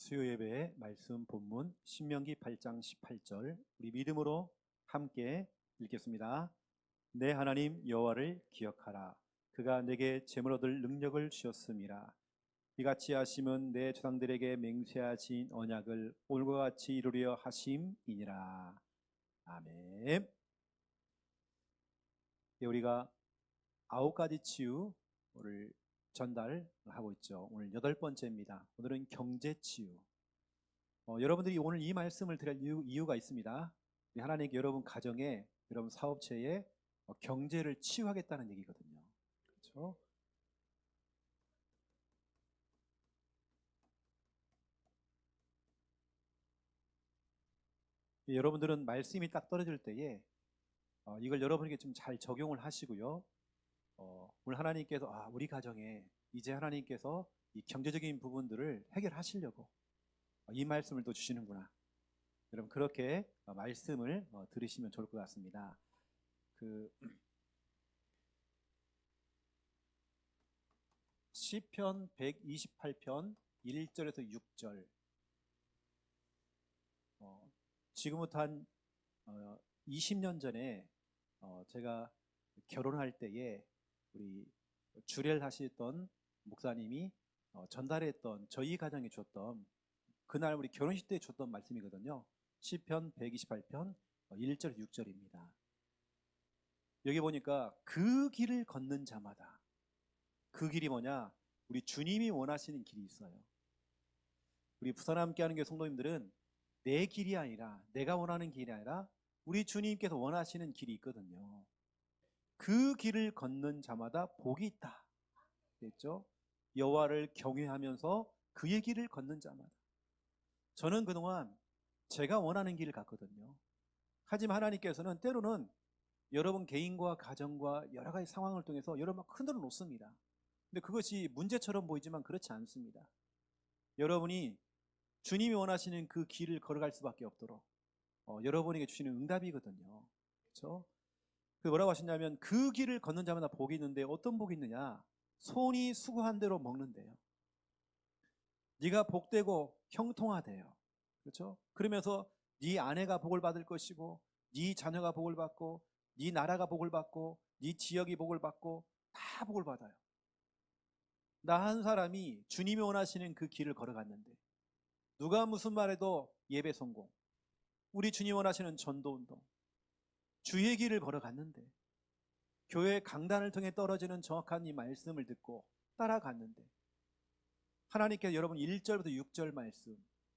수요 예배의 말씀 본문 신명기 8장 18절 우리 믿음으로 함께 읽겠습니다. 내 하나님 여호와를 기억하라. 그가 내게 재물 얻을 능력을 주셨음이라. 이같이 하심은 내 조상들에게 맹세하신 언약을 오늘과 같이 이루려 하심이니라. 아멘. 우리가 9가지 치유를 전달하고 있죠. 오늘 8번째입니다. 오늘은 경제치유. 여러분들이 오늘 이 말씀을 드릴 이유가 있습니다. 하나님께 여러분 가정에, 여러분 사업체에 경제를 치유하겠다는 얘기거든요. 그렇죠? 여러분들은 말씀이 딱 떨어질 때에 이걸 여러분에게 좀 잘 적용을 하시고요. 오늘 하나님께서 우리 가정에 이제 하나님께서 이 경제적인 부분들을 해결하시려고 이 말씀을 또 주시는구나. 여러분 그렇게 말씀을 들으시면 좋을 것 같습니다. 시편 128편 1절에서 6절. 지금부터 한 20년 전에 제가 결혼할 때에 우리 주례를 하시던 목사님이 전달했던 저희 가정에 줬던 그날 우리 결혼식 때 줬던 말씀이거든요. 시편 128편 1절 6절입니다. 여기 보니까 그 길을 걷는 자마다, 그 길이 뭐냐? 우리 주님이 원하시는 길이 있어요. 우리 부산 함께하는 교회 성도님들은 내 길이 아니라, 내가 원하는 길이 아니라 우리 주님께서 원하시는 길이 있거든요. 그 길을 걷는 자마다 복이 있다 됐죠? 여호와를 경외하면서 그의 길을 걷는 자마다. 저는 그동안 제가 원하는 길을 갔거든요. 하지만 하나님께서는 때로는 여러분 개인과 가정과 여러 가지 상황을 통해서 여러분 흔들어 놓습니다. 근데 그것이 문제처럼 보이지만 그렇지 않습니다. 여러분이 주님이 원하시는 그 길을 걸어갈 수밖에 없도록 여러분에게 주시는 응답이거든요. 그렇죠? 뭐라고 하셨냐면 그 길을 걷는 자마다 복이 있는데 어떤 복이 있느냐? 손이 수고한 대로 먹는데요. 네가 복되고 형통하대요. 그렇죠? 그러면서 네 아내가 복을 받을 것이고 네 자녀가 복을 받고 네 나라가 복을 받고 네 지역이 복을 받고 다 복을 받아요. 나 한 사람이 주님이 원하시는 그 길을 걸어갔는데 누가 무슨 말해도 예배 성공, 우리 주님 원하시는 전도운동, 주의 길을 걸어갔는데 교회 강단을 통해 떨어지는 정확한 이 말씀을 듣고 따라갔는데 하나님께서 여러분 1절부터 6절 말씀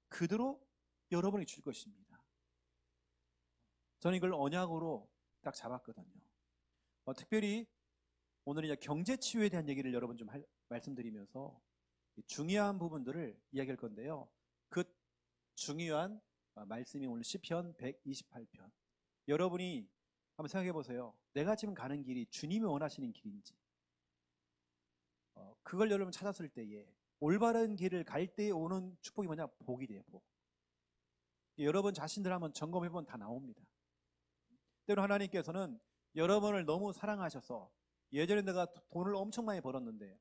그대로 여러분이 줄 것입니다. 저는 이걸 언약으로 딱 잡았거든요. 특별히 오늘은 이제 경제치유에 대한 얘기를 여러분 좀 말씀드리면서 중요한 부분들을 이야기할 건데요. 그 중요한 말씀이 오늘 시편 128편. 여러분이 한번 생각해 보세요. 내가 지금 가는 길이 주님이 원하시는 길인지. 그걸 여러분 찾았을 때에 올바른 길을 갈 때에 오는 축복이 뭐냐? 복이 돼요, 복. 여러분 자신들 한번 점검해보면 다 나옵니다. 때로 하나님께서는 여러분을 너무 사랑하셔서 예전에 내가 돈을 엄청 많이 벌었는데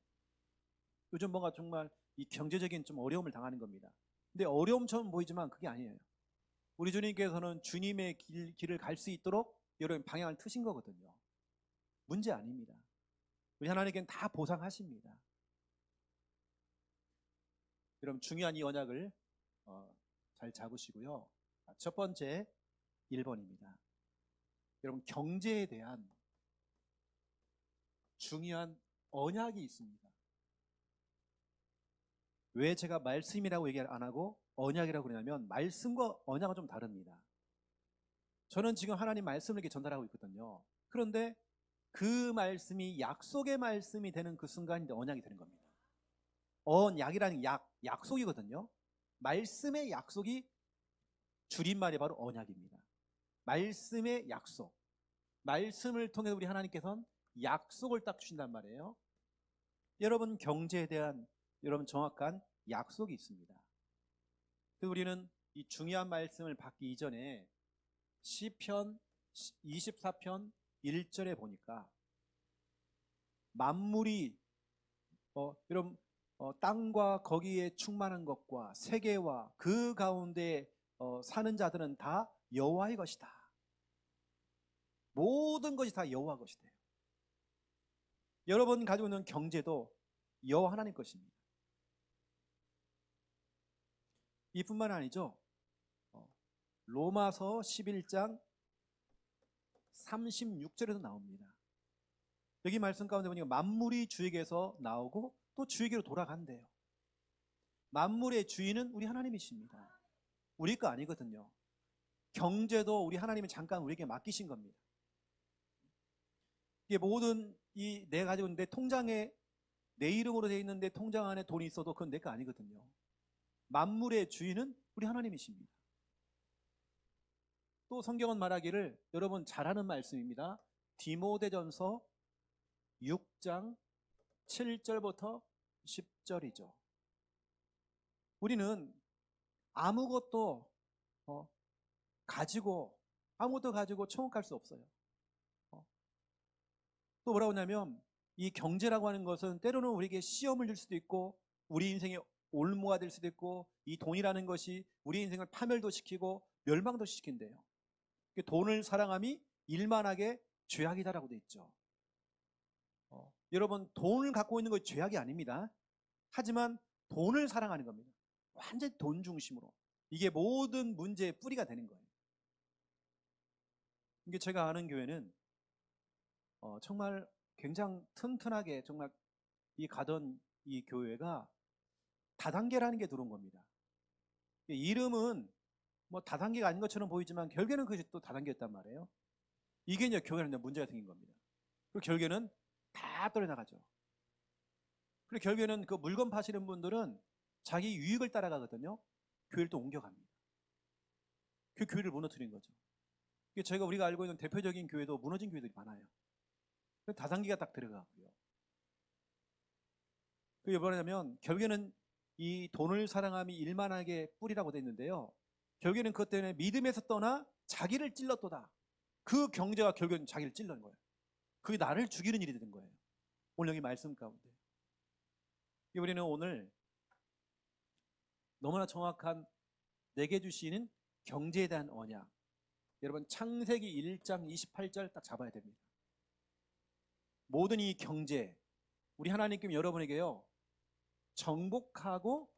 요즘 뭔가 정말 이 경제적인 좀 어려움을 당하는 겁니다. 근데 어려움처럼 보이지만 그게 아니에요. 우리 주님께서는 주님의 길을 갈 수 있도록 여러분 방향을 트신 거거든요. 문제 아닙니다. 우리 하나님께는 다 보상하십니다. 여러분 중요한 이 언약을 잘 잡으시고요. 첫 번째 1번입니다. 여러분 경제에 대한 중요한 언약이 있습니다. 왜 제가 말씀이라고 얘기 안 하고 언약이라고 그러냐면 말씀과 언약은 좀 다릅니다. 저는 지금 하나님 말씀을 이렇게 전달하고 있거든요. 그런데 그 말씀이 약속의 말씀이 되는 그 순간인데 언약이 되는 겁니다. 언약이라는 약속이거든요. 말씀의 약속이 줄임말이 바로 언약입니다. 말씀의 약속. 말씀을 통해서 우리 하나님께서는 약속을 딱 주신단 말이에요. 여러분 경제에 대한 여러분 정확한 약속이 있습니다. 그래서 우리는 이 중요한 말씀을 받기 이전에 시편 24편 1절에 보니까 만물이 여러분 땅과 거기에 충만한 것과 세계와 그 가운데 사는 자들은 다 여호와의 것이다. 모든 것이 다 여호와 것이다. 여러분 가지고 있는 경제도 여호와 하나님 것입니다. 이뿐만 아니죠. 로마서 11장 36절에도 나옵니다. 여기 말씀 가운데 보니까 만물이 주에게서 나오고 또 주에게로 돌아간대요. 만물의 주인은 우리 하나님이십니다. 우리 거 아니거든요. 경제도 우리 하나님이 잠깐 우리에게 맡기신 겁니다. 이게 모든 내가 가지고 있는 내 통장에 내 이름으로 되어 있는데 통장 안에 돈이 있어도 그건 내 거 아니거든요. 만물의 주인은 우리 하나님이십니다. 또 성경은 말하기를, 여러분 잘 아는 말씀입니다. 디모데전서 6장 7절부터 10절이죠. 우리는 아무것도 가지고 천국 갈 수 없어요. 또 뭐라고 하냐면, 이 경제라고 하는 것은 때로는 우리에게 시험을 줄 수도 있고 우리 인생의 올무가 될 수도 있고, 이 돈이라는 것이 우리 인생을 파멸도 시키고 멸망도 시킨대요. 돈을 사랑함이 일만하게 죄악이다라고 돼 있죠. 여러분, 돈을 갖고 있는 것이 죄악이 아닙니다. 하지만 돈을 사랑하는 겁니다. 완전 돈 중심으로. 이게 모든 문제의 뿌리가 되는 거예요. 이게 제가 아는 교회는 정말 굉장히 튼튼하게 정말 가던 이 교회가 다단계라는 게 들어온 겁니다. 이름은 뭐 다단계가 아닌 것처럼 보이지만 결국에는 그것이 또 다단계였단 말이에요. 이게 이제 교회는 문제가 생긴 겁니다. 그리고 결국에는 다 떨어나가죠. 그리고 결국에는 그 물건 파시는 분들은 자기 유익을 따라가거든요. 교회를 또 옮겨갑니다. 그 교회를 무너뜨린 거죠. 우리가 알고 있는 대표적인 교회도 무너진 교회들이 많아요. 다단계가 딱 들어가고요. 그게 뭐냐면 결국에는 이 돈을 사랑함이 일만하게 뿌리라고 되어 있는데요. 결국에는 그것 때문에 믿음에서 떠나 자기를 찔렀도다. 그 경제가 결국에는 자기를 찔러는 거예요. 그게 나를 죽이는 일이 되는 거예요. 오늘 여기 말씀 가운데 우리는 오늘 너무나 정확한 내게 주시는 경제에 대한 언약, 여러분 창세기 1장 28절 딱 잡아야 됩니다. 모든 이 경제, 우리 하나님께서 여러분에게요 정복하고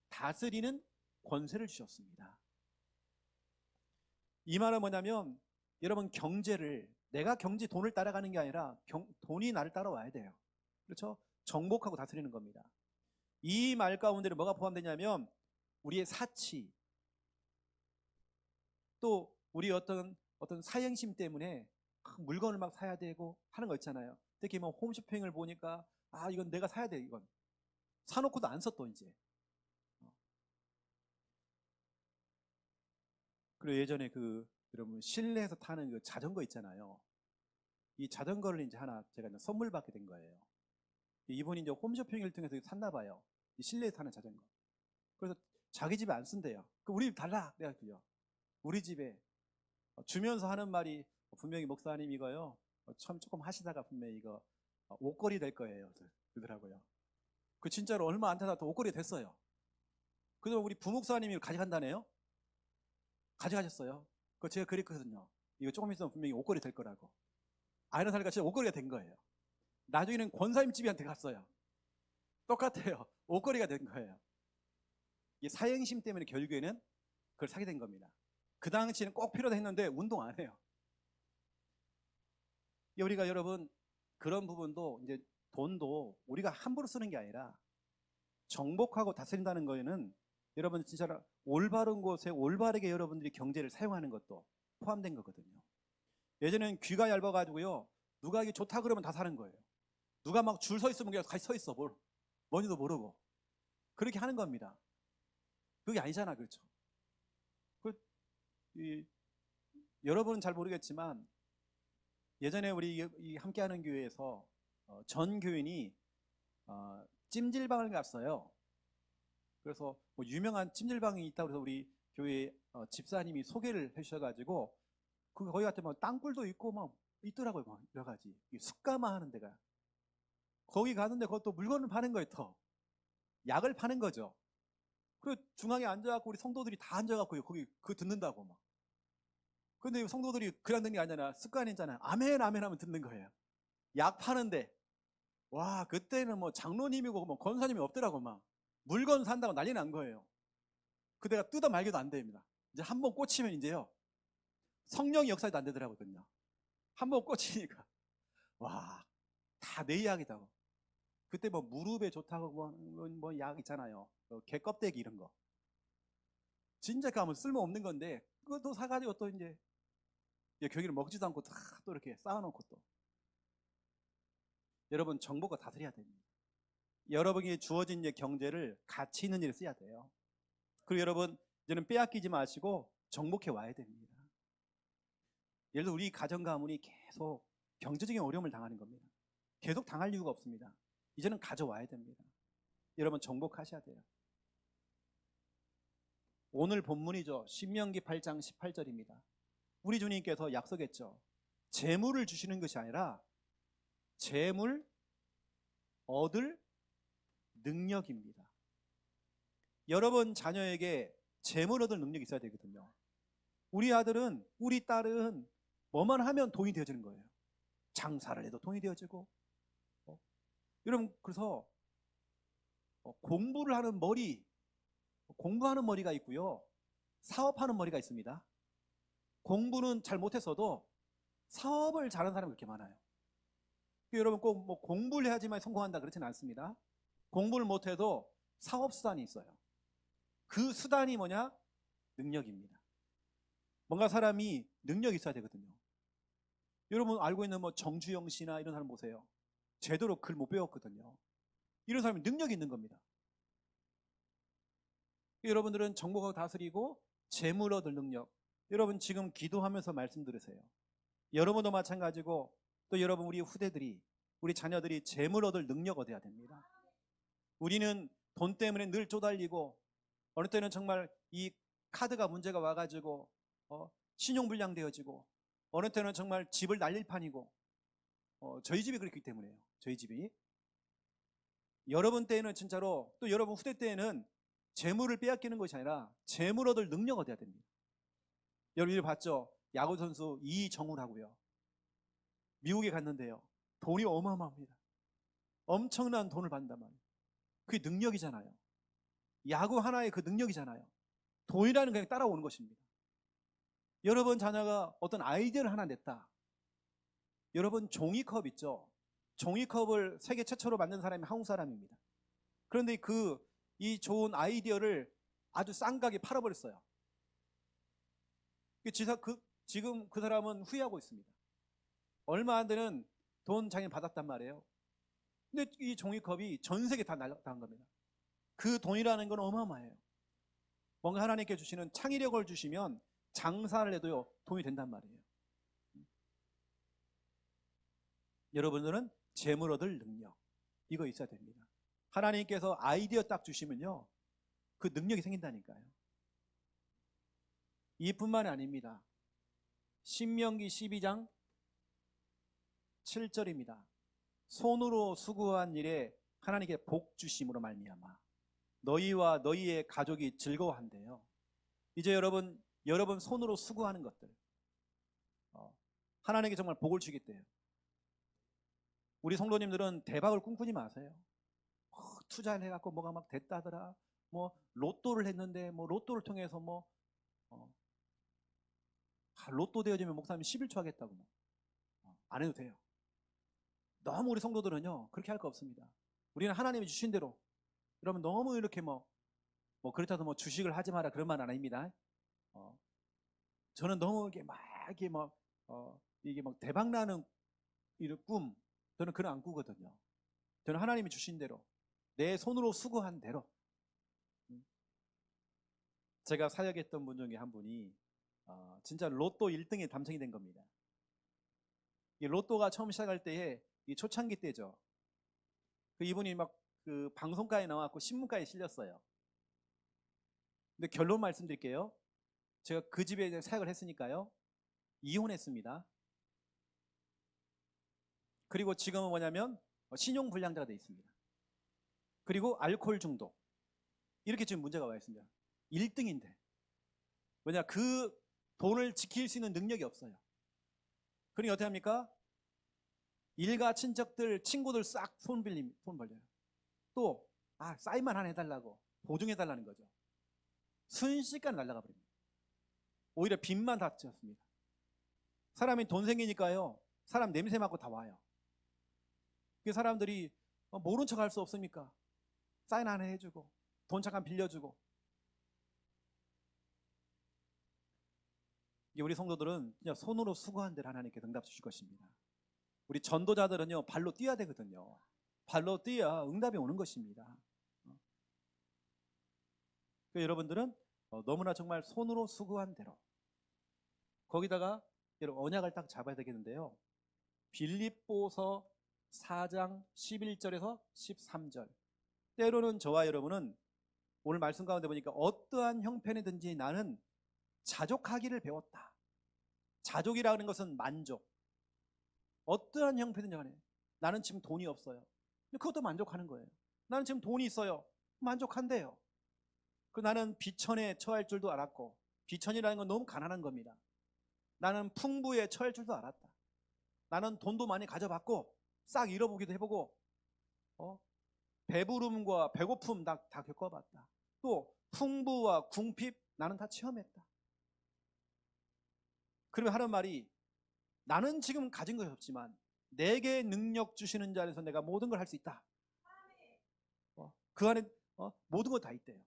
다스리는 권세를 주셨습니다. 이 말은 뭐냐면, 여러분 경제를, 내가 돈을 따라가는 게 아니라 돈이 나를 따라와야 돼요. 그렇죠? 정복하고 다스리는 겁니다. 이 말 가운데는 뭐가 포함되냐면 우리의 사치, 또 우리 어떤 사행심 때문에 물건을 막 사야 되고 하는 거 있잖아요. 특히 뭐 홈쇼핑을 보니까 이건 내가 사야 돼, 이건 사놓고도 안 써 또 이제. 그리고 예전에 여러분 실내에서 타는 그 자전거 있잖아요. 이 자전거를 이제 하나 제가 선물 받게 된 거예요. 이분이 이제 홈쇼핑을 통해서 샀나 봐요. 이 실내에서 타는 자전거. 그래서 자기 집에 안 쓴대요. 우리 집 달라. 내가 우리 집에 주면서 하는 말이, 분명히 목사님 이거요 참 조금 하시다가 분명히 이거 옷걸이 될 거예요 그러더라고요. 진짜로 얼마 안 타다 또 옷걸이 됐어요. 그래서 우리 부목사님이 가져간다네요. 가져가셨어요. 그거 제가 그랬거든요. 이거 조금 있으면 분명히 옷걸이 될 거라고. 아이런 살니까 진짜 옷걸이가 된 거예요. 나중에는 권사님 집한테 갔어요. 똑같아요. 옷걸이가 된 거예요. 이 사행심 때문에 결국에는 그걸 사게 된 겁니다. 그 당시에는 꼭 필요하다 했는데 운동 안 해요. 우리가 여러분 그런 부분도 이제 돈도 우리가 함부로 쓰는 게 아니라 정복하고 다스린다는 거에는 여러분 진짜 올바른 곳에 올바르게 여러분들이 경제를 사용하는 것도 포함된 거거든요. 예전에는 귀가 얇아가지고요 누가 이게 좋다 그러면 다 사는 거예요. 누가 막 줄 서 있으면 그냥 같이 서 있어. 뭔지도 모르고 그렇게 하는 겁니다. 그게 아니잖아. 그렇죠? 여러분은 잘 모르겠지만 예전에 우리 함께하는 교회에서 전 교인이 찜질방을 갔어요. 그래서 뭐 유명한 찜질방이 있다고 해서 우리 교회 집사님이 소개를 해주셔가지고 거기 갔더니 땅굴도 있고 막 있더라고요. 막 여러 가지 숯가마 하는 데가. 거기 가는데 그것도 물건을 파는 거예요. 더 약을 파는 거죠. 그 중앙에 앉아갖고 우리 성도들이 다 앉아갖고 거기 그 듣는다고 막. 근데 성도들이 그냥 듣는 게 아니잖아. 습관이잖아요. 아멘 아멘 하면 듣는 거예요. 약 파는데 와 그때는 뭐 장로님이고 뭐 권사님이 없더라고 막. 물건 산다고 난리 난 거예요. 그 내가 뜯어 말기도 안 됩니다. 이제 한 번 꽂히면 이제요. 성령의 역사도 안 되더라고요. 한 번 꽂히니까 와 다 내 이야기다고. 그때 뭐 무릎에 좋다고 뭐 약 있잖아요. 개 껍데기 이런 거. 진짜 가면 쓸모없는 건데 그것도 사가지고 또 이제 교기를 먹지도 않고 다 또 이렇게 쌓아놓고 또. 여러분 정보가 다스려야 됩니다. 여러분이 주어진 이제 경제를 가치 있는 일에 써야 돼요. 그리고 여러분 이제는 빼앗기지 마시고 정복해 와야 됩니다. 예를 들어 우리 가정 가문이 계속 경제적인 어려움을 당하는 겁니다. 계속 당할 이유가 없습니다. 이제는 가져와야 됩니다. 여러분 정복하셔야 돼요. 오늘 본문이죠. 신명기 8장 18절입니다. 우리 주님께서 약속했죠. 재물을 주시는 것이 아니라 재물 얻을 능력입니다. 여러분 자녀에게 재물 얻을 능력이 있어야 되거든요. 우리 아들은 우리 딸은 뭐만 하면 돈이 되어지는 거예요. 장사를 해도 돈이 되어지고 여러분 그래서 공부를 하는 머리, 공부하는 머리가 있고요. 사업하는 머리가 있습니다. 공부는 잘 못했어도 사업을 잘하는 사람이 그렇게 많아요. 여러분 꼭 뭐 공부를 해야지만 성공한다 그렇지는 않습니다. 공부를 못해도 사업 수단이 있어요. 그 수단이 뭐냐? 능력입니다. 뭔가 사람이 능력이 있어야 되거든요. 여러분 알고 있는 뭐 정주영 씨나 이런 사람 보세요. 제대로 글 못 배웠거든요. 이런 사람이 능력이 있는 겁니다. 여러분들은 정보가 다스리고 재물 얻을 능력. 여러분 지금 기도하면서 말씀 들으세요. 여러분도 마찬가지고 또 여러분 우리 후대들이 우리 자녀들이 재물 얻을 능력 얻어야 됩니다. 우리는 돈 때문에 늘 쪼달리고 어느 때는 정말 이 카드가 문제가 와가지고 신용불량 되어지고 어느 때는 정말 집을 날릴 판이고 저희 집이 그렇기 때문에요. 저희 집이 여러분 때에는 진짜로 또 여러분 후대 때에는 재물을 빼앗기는 것이 아니라 재물 얻을 능력 얻어야 됩니다. 여러분 일 봤죠? 야구 선수 이정우라고요. 미국에 갔는데요. 돈이 어마어마합니다. 엄청난 돈을 받는단 말이에요. 그게 능력이잖아요. 야구 하나의 그 능력이잖아요. 돈이라는 그냥 따라오는 것입니다. 여러분 자녀가 어떤 아이디어를 하나 냈다. 여러분 종이컵 있죠? 종이컵을 세계 최초로 만든 사람이 한국 사람입니다. 그런데 이 좋은 아이디어를 아주 싼 가격에 팔아버렸어요. 지금 그 사람은 후회하고 있습니다. 얼마 안 되는 돈 자기는 받았단 말이에요. 근데 이 종이컵이 전 세계 다 날아간 겁니다. 그 돈이라는 건 어마어마해요. 뭔가 하나님께 주시는 창의력을 주시면 장사를 해도요 돈이 된단 말이에요. 여러분들은 재물 얻을 능력 이거 있어야 됩니다. 하나님께서 아이디어 딱 주시면요 그 능력이 생긴다니까요. 이뿐만이 아닙니다. 신명기 12장 7절입니다. 손으로 수고한 일에 하나님께 복 주심으로 말미암아 너희와 너희의 가족이 즐거워한대요. 이제 여러분 손으로 수고하는 것들 하나님께 정말 복을 주겠대요. 우리 성도님들은 대박을 꿈꾸지 마세요. 투자를 해갖고 뭐가 막 됐다더라. 뭐 로또를 했는데 뭐 로또를 통해서 로또 되어지면 목사님 11조 하겠다고 안 해도 돼요. 너무 우리 성도들은요 그렇게 할 거 없습니다. 우리는 하나님이 주신 대로 여러분 너무 이렇게 그렇다고 뭐 주식을 하지 마라 그런 말은 아닙니다. 저는 너무 이게 막 대박 나는 이런 꿈 저는 그런 안 꾸거든요. 저는 하나님이 주신 대로 내 손으로 수고한 대로. 제가 사역했던 분 중에 한 분이 진짜 로또 1등에 당첨이 된 겁니다. 이 로또가 처음 시작할 때에 이 초창기 때죠. 이분이 막 그 방송가에 나왔고 신문가에 실렸어요. 근데 결론 말씀드릴게요. 제가 그 집에 사역을 했으니까요. 이혼했습니다. 그리고 지금은 뭐냐면 신용불량자가 돼 있습니다. 그리고 알코올 중독. 이렇게 지금 문제가 와 있습니다. 1등인데. 왜냐, 그 돈을 지킬 수 있는 능력이 없어요. 그러니 어떻게 합니까? 일가 친척들, 친구들 싹 돈 벌려요. 또 사인만 하나 해달라고 보증해달라는 거죠. 순식간에 날아가 버립니다. 오히려 빚만 다 졌습니다. 사람이 돈 생기니까요, 사람 냄새 맡고 다 와요. 그 사람들이 모른 척 할 수 없습니까? 사인 하나 해주고 돈 잠깐 빌려주고. 우리 성도들은 그냥 손으로 수고한 대로 하나님께 응답 주실 것입니다. 우리 전도자들은요, 발로 뛰어야 되거든요. 발로 뛰어야 응답이 오는 것입니다. 여러분들은 너무나 정말 손으로 수고한 대로, 거기다가 여러분 언약을 딱 잡아야 되겠는데요. 빌립보서 4장 11절에서 13절. 때로는 저와 여러분은 오늘 말씀 가운데 보니까 어떠한 형편이든지 나는 자족하기를 배웠다. 자족이라는 것은 만족. 어떠한 형편이든지 간에 나는 지금 돈이 없어요. 그것도 만족하는 거예요. 나는 지금 돈이 있어요. 만족한대요. 나는 비천에 처할 줄도 알았고, 비천이라는 건 너무 가난한 겁니다. 나는 풍부에 처할 줄도 알았다. 나는 돈도 많이 가져봤고 싹 잃어보기도 해보고, 배부름과 배고픔 다 겪어봤다. 또 풍부와 궁핍 나는 다 체험했다. 그러면 하는 말이, 나는 지금 가진 것이 없지만 내게 능력 주시는 자 안에서 내가 모든 걸 할 수 있다. 그 안에 모든 거 다 있대요.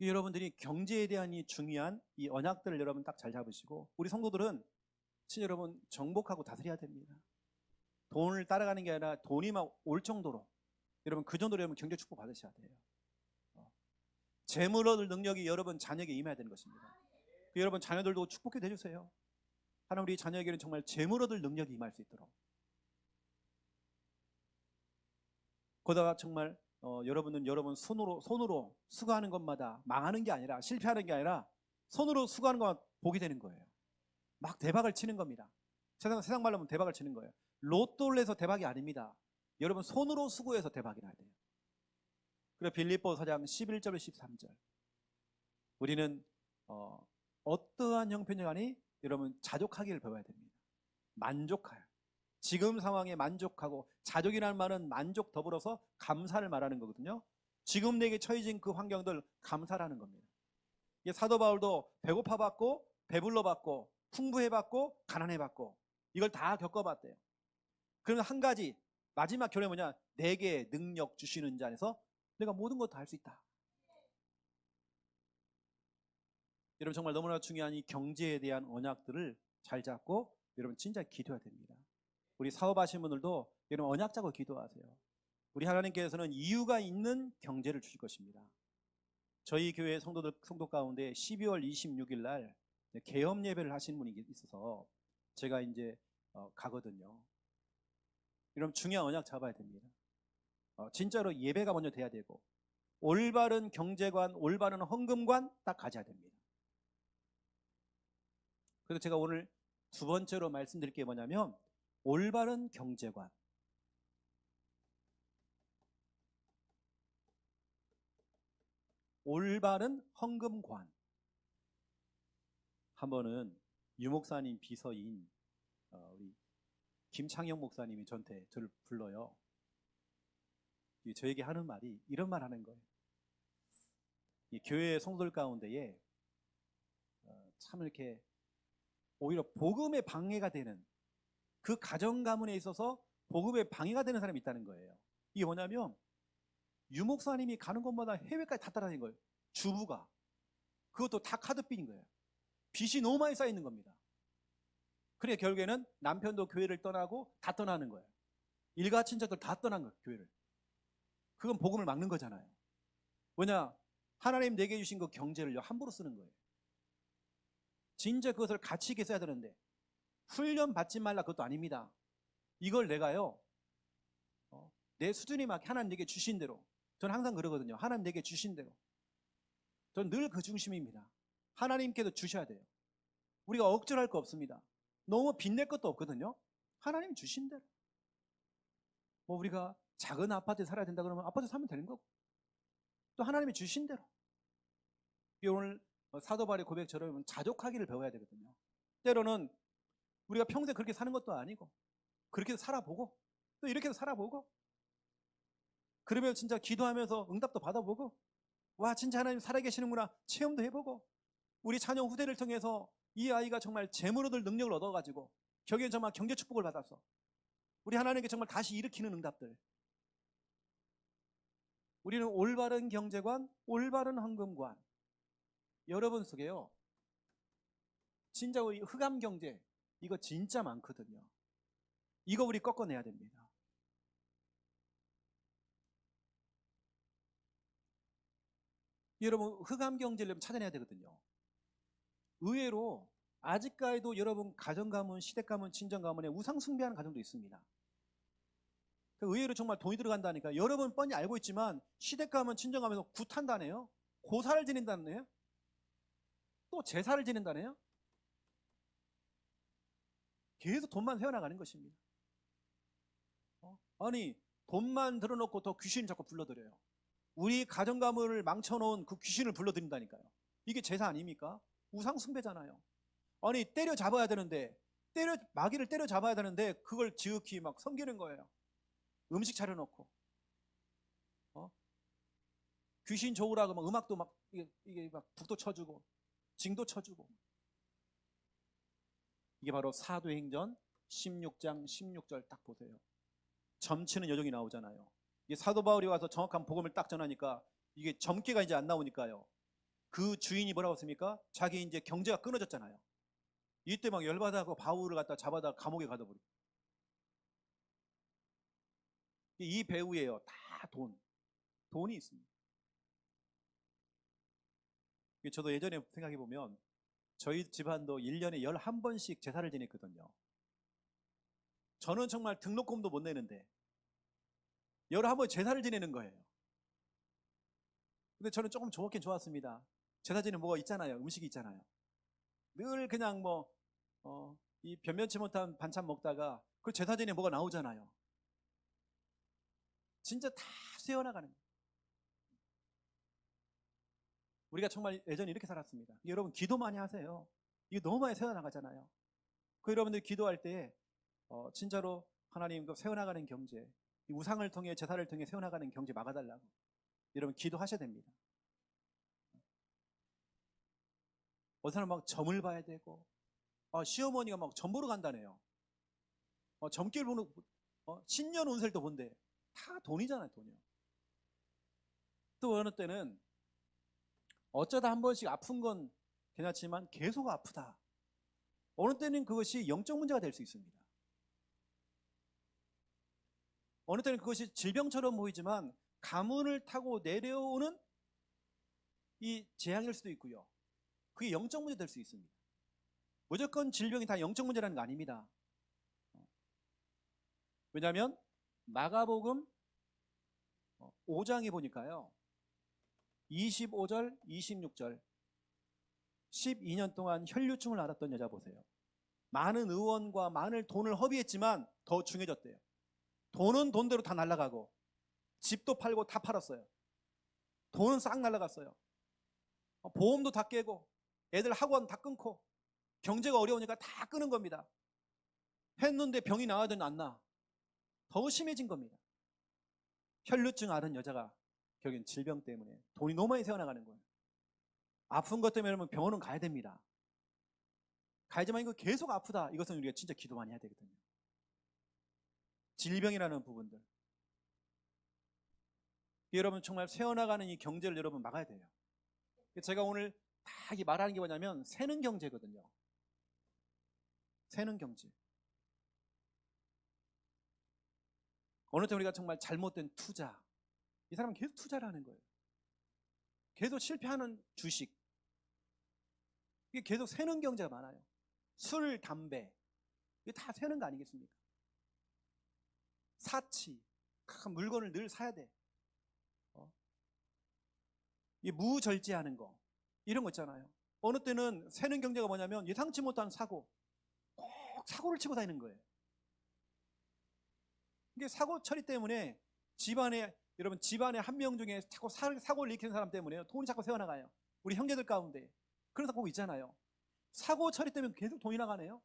여러분들이 경제에 대한 이 중요한 이 언약들을 여러분 딱 잘 잡으시고, 우리 성도들은 여러분 정복하고 다스려야 됩니다. 돈을 따라가는 게 아니라 돈이 막 올 정도로, 여러분 그 정도로 여러분 경제 축복 받으셔야 돼요. 재물 얻을 능력이 여러분 자녀에게 임해야 되는 것입니다. 여러분 자녀들도 축복해 해주세요. 하나님 우리 자녀에게는 정말 재물 얻을 능력이 임할 수 있도록. 거다가 정말 여러분은 여러분 손으로 수고하는 것마다 망하는 게 아니라, 실패하는 게 아니라 손으로 수고하는 것만 보게 되는 거예요. 막 대박을 치는 겁니다. 세상 말로 하면 대박을 치는 거예요. 로또를 해서 대박이 아닙니다. 여러분 손으로 수고해서 대박이 나야 돼요. 그래서 빌립보 4장 11절 13절. 우리는 어떠한 형편이간이 여러분 자족하기를 배워야 됩니다. 만족하여. 지금 상황에 만족하고, 자족이라는 말은 만족 더불어서 감사를 말하는 거거든요. 지금 내게 처해진 그 환경들 감사라는 겁니다. 사도 바울도 배고파봤고 배불러봤고 풍부해봤고 가난해봤고 이걸 다 겪어봤대요. 그러면 한 가지 마지막 결론이 뭐냐? 내게 능력 주시는 자 안에서 내가 모든 것 다 할 수 있다. 여러분 정말 너무나 중요한 이 경제에 대한 언약들을 잘 잡고 여러분 진짜 기도해야 됩니다. 우리 사업하시는 분들도 여러분 언약 잡고 기도하세요. 우리 하나님께서는 이유가 있는 경제를 주실 것입니다. 저희 교회 성도 가운데 12월 26일 날 개업 예배를 하시는 분이 있어서 제가 이제 가거든요. 여러분 중요한 언약 잡아야 됩니다. 진짜로 예배가 먼저 돼야 되고, 올바른 경제관, 올바른 헌금관 딱 가져야 됩니다. 그래서 제가 오늘 두 번째로 말씀드릴 게 뭐냐면, 올바른 경제관, 올바른 헌금관. 한 번은 유 목사님 비서인 우리 김창영 목사님이 저를 불러요. 저에게 하는 말이 이런 말 하는 거예요. 이 교회 성도들 가운데에 참 이렇게 오히려 복음의 방해가 되는, 그 가정 가문에 있어서 복음의 방해가 되는 사람이 있다는 거예요. 이게 뭐냐면 유 목사님이 가는 곳마다 해외까지 다 따라다니는 거예요. 주부가. 그것도 다 카드빚인 거예요. 빚이 너무 많이 쌓여 있는 겁니다. 그래 결국에는 남편도 교회를 떠나고 다 떠나는 거예요. 일가 친척들 다 떠난 거예요, 교회를. 그건 복음을 막는 거잖아요. 뭐냐? 하나님 내게 주신 그 경제를요 함부로 쓰는 거예요. 진짜 그것을 가치 있게 써야 되는데, 훈련 받지 말라 그것도 아닙니다. 이걸 내가요 내 수준에 맞게 하나님 내게 주신 대로, 저는 항상 그러거든요. 하나님 내게 주신 대로. 저는 늘 그 중심입니다. 하나님께도 주셔야 돼요. 우리가 억지로 할 거 없습니다. 너무 빚낼 것도 없거든요. 하나님 주신 대로. 뭐 우리가 작은 아파트에 살아야 된다 그러면 아파트에 살면 되는 거고, 또 하나님이 주신 대로. 오늘 사도 바울의 고백처럼 자족하기를 배워야 되거든요. 때로는 우리가 평생 그렇게 사는 것도 아니고, 그렇게 살아보고, 또 이렇게도 살아보고, 그러면 진짜 기도하면서 응답도 받아보고, 와 진짜 하나님 살아계시는구나 체험도 해보고, 우리 자녀 후대를 통해서 이 아이가 정말 재물 얻을 능력을 얻어가지고 결국엔 정말 경제 축복을 받아서 우리 하나님께 정말 다시 일으키는 응답들. 우리는 올바른 경제관, 올바른 헌금관. 여러분 속에요 진짜 우리 흑암 경제 이거 진짜 많거든요. 이거 우리 꺾어내야 됩니다. 여러분 흑암 경제를 찾아내야 되거든요. 의외로 아직까지도 여러분 가정 가문, 시댁 가문, 친정 가문에 우상 숭배하는 가정도 있습니다. 의외로 정말 돈이 들어간다니까. 여러분 뻔히 알고 있지만 시댁 가문, 친정 가문에서 굿한다네요. 고사를 지낸다네요. 또 제사를 지낸다네요. 계속 돈만 세워나가는 것입니다. 아니 돈만 들어놓고 더 귀신을 자꾸 불러들여요. 우리 가정 가문을 망쳐놓은 그 귀신을 불러들인다니까요. 이게 제사 아닙니까? 우상 숭배잖아요. 아니 때려 잡아야 되는데, 마귀를 때려 잡아야 되는데 그걸 지극히 막 섬기는 거예요. 음식 차려놓고 귀신 좋으라고 막 음악도 막 이게 막 북도 쳐주고 징도 쳐주고. 이게 바로 사도행전 16장 16절 딱 보세요. 점치는 여종이 나오잖아요. 이게 사도 바울이 와서 정확한 복음을 딱 전하니까 이게 점괘가 이제 안 나오니까요. 그 주인이 뭐라고 했습니까? 자기 이제 경제가 끊어졌잖아요. 이때 막 열받아서 바울을 갖다 잡아다 감옥에 가둬버리고. 이 배후에요 다 돈이 있습니다. 저도 예전에 생각해 보면 저희 집안도 1년에 11번씩 제사를 지냈거든요. 저는 정말 등록금도 못 내는데 11번 제사를 지내는 거예요. 근데 저는 조금 좋았긴 좋았습니다. 제사 지내는 뭐가 있잖아요. 음식이 있잖아요. 늘 그냥 이 변변치 못한 반찬 먹다가 그 제사 지내는 뭐가 나오잖아요. 진짜 다 세워나가는 거예요. 우리가 정말 예전에 이렇게 살았습니다. 여러분 기도 많이 하세요. 이거 너무 많이 세워나가잖아요. 그 여러분들 기도할 때 진짜로 하나님 그 세워나가는 경제, 이 우상을 통해 제사를 통해 세워나가는 경제 막아달라고 여러분 기도하셔야 됩니다. 어느 사람 막 점을 봐야 되고, 시어머니가 막 점 보러 간다네요. 점괘를 보는, 신년 운세도 본대. 다 돈이잖아요, 돈이요. 또 어느 때는 어쩌다 한 번씩 아픈 건 괜찮지만 계속 아프다. 어느 때는 그것이 영적 문제가 될 수 있습니다. 어느 때는 그것이 질병처럼 보이지만 가문을 타고 내려오는 이 재앙일 수도 있고요. 그게 영적 문제 될 수 있습니다. 무조건 질병이 다 영적 문제라는 거 아닙니다. 왜냐하면 마가복음 5장에 보니까요 25절 26절 12년 동안 혈류증을 앓았던 여자 보세요. 많은 의원과 많은 돈을 허비했지만 더 중해졌대요. 돈은 돈대로 다 날아가고 집도 팔고 다 팔았어요. 돈은 싹 날아갔어요. 보험도 다 깨고 애들 학원 다 끊고 경제가 어려우니까 다 끄는 겁니다. 했는데 병이 나아더니 안 나. 더 심해진 겁니다. 혈류증 앓은 여자가 결국엔 질병 때문에 돈이 너무 많이 새어나가는 거예요. 아픈 것 때문에 여러분 병원은 가야 됩니다. 가야지만 이거 계속 아프다. 이것은 우리가 진짜 기도 많이 해야 되거든요. 질병이라는 부분들. 여러분 정말 새어나가는 이 경제를 여러분 막아야 돼요. 제가 오늘 다 말하는 게 뭐냐면 새는 경제거든요. 새는 경제. 어느 때 우리가 정말 잘못된 투자, 이 사람은 계속 투자를 하는 거예요. 계속 실패하는 주식, 이게 계속 새는 경제가 많아요. 술, 담배, 이게 다 새는 거 아니겠습니까? 사치, 큰 물건을 늘 사야 돼. 이 무절제하는 거, 이런 거 있잖아요. 어느 때는 새는 경제가 뭐냐면 예상치 못한 사고, 꼭 사고를 치고 다니는 거예요. 이게 사고 처리 때문에 여러분 집안에 한 명 중에 자꾸 사고를 일으키는 사람 때문에 돈이 자꾸 새어나가요. 우리 형제들 가운데 그런 사고 있잖아요. 사고 처리 때문에 계속 돈이 나가네요.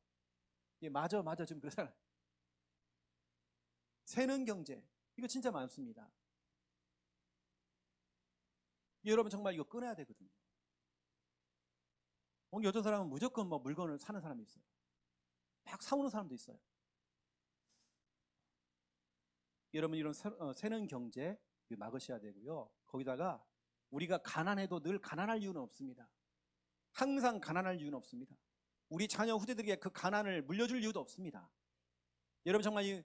예, 맞아 지금 그러잖아요. 새는 경제 이거 진짜 많습니다. 여러분 정말 이거 끊어야 되거든요. 어떤 사람은 무조건 뭐 물건을 사는 사람이 있어요. 막 사오는 사람도 있어요. 여러분 이런 새는 경제 막으셔야 되고요. 거기다가 우리가 가난해도 늘 가난할 이유는 없습니다. 항상 가난할 이유는 없습니다. 우리 자녀 후대들에게 그 가난을 물려줄 이유도 없습니다. 여러분 정말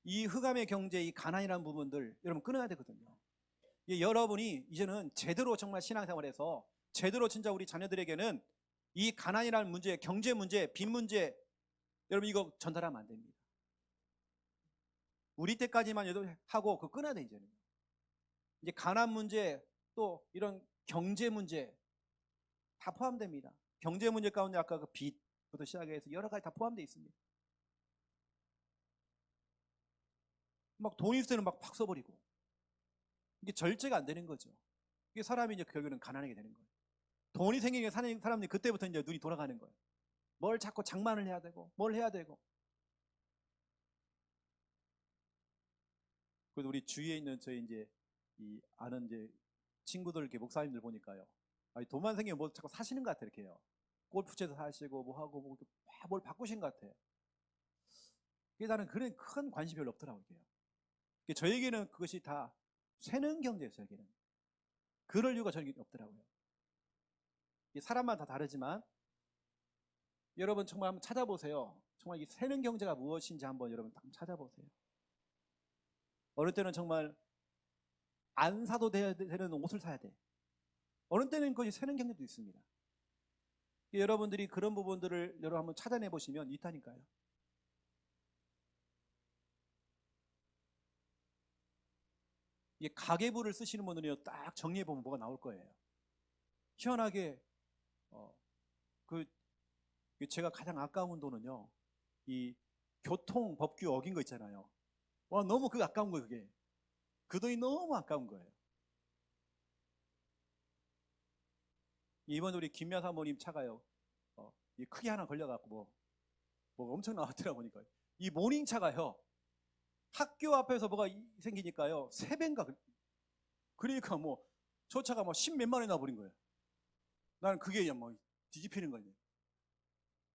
이 흑암의 경제, 이 가난이라는 부분들 여러분 끊어야 되거든요. 여러분이 이제는 제대로 정말 신앙생활에서 제대로 진짜 우리 자녀들에게는 이 가난이라는 문제, 경제 문제, 빚 문제 여러분 이거 전달하면 안 됩니다. 우리 때까지만 하고 그거 끊어야 돼. 이제는 이제 가난 문제 또 이런 경제 문제 다 포함됩니다. 경제 문제 가운데 아까 그 빚부터 시작해서 여러 가지 다 포함되어 있습니다. 막 돈 있을 때는 막 써버리고 이게 절제가 안 되는 거죠. 이게 사람이 이제 결국에는 가난하게 되는 거예요. 돈이 생기게 사람들이 그때부터 이제 눈이 돌아가는 거예요. 뭘 자꾸 장만을 해야 되고 뭘 해야 되고. 그래도 우리 주위에 있는 저희 이제 아는 이제 친구들 이렇게 목사님들 보니까요. 돈만 생기면 뭐 자꾸 사시는 것 같아요. 이렇게 해요. 골프채도 사시고 뭐 하고 뭐 뭘 바꾸신 것 같아요. 그게 나는 그런 큰 관심이 별로 없더라고요. 저에게는 그것이 다 새는 경제예요. 저에게는 그럴 이유가 저에게는 없더라고요. 사람마다 다 다르지만 여러분 정말 한번 찾아보세요. 정말 이 새는 경제가 무엇인지 한번 여러분 한번 찾아보세요. 어느 때는 정말 안 사도 되는 옷을 사야 돼. 어느 때는 그것이 새는 경제도 있습니다. 여러분들이 그런 부분들을 여러분 한번 찾아내 보시면 있다니까요. 이게 가계부를 쓰시는 분들이 딱 정리해 보면 뭐가 나올 거예요. 희한하게 제가 가장 아까운 돈은요, 이 교통법규 어긴 거 있잖아요. 와, 너무 그게 아까운 거예요. 그게 그 돈이 너무 아까운 거예요. 이번 우리 김미아 사모님 차가요, 크게 하나 걸려갖고 뭐 엄청 나왔더라 보니까 이 모닝차가요, 학교 앞에서 뭐가 생기니까요, 3배인가 그러니까 뭐 저 차가 뭐 10몇만 원이 나버린 거예요. 나는 그게 뭐 뒤집히는 거예요.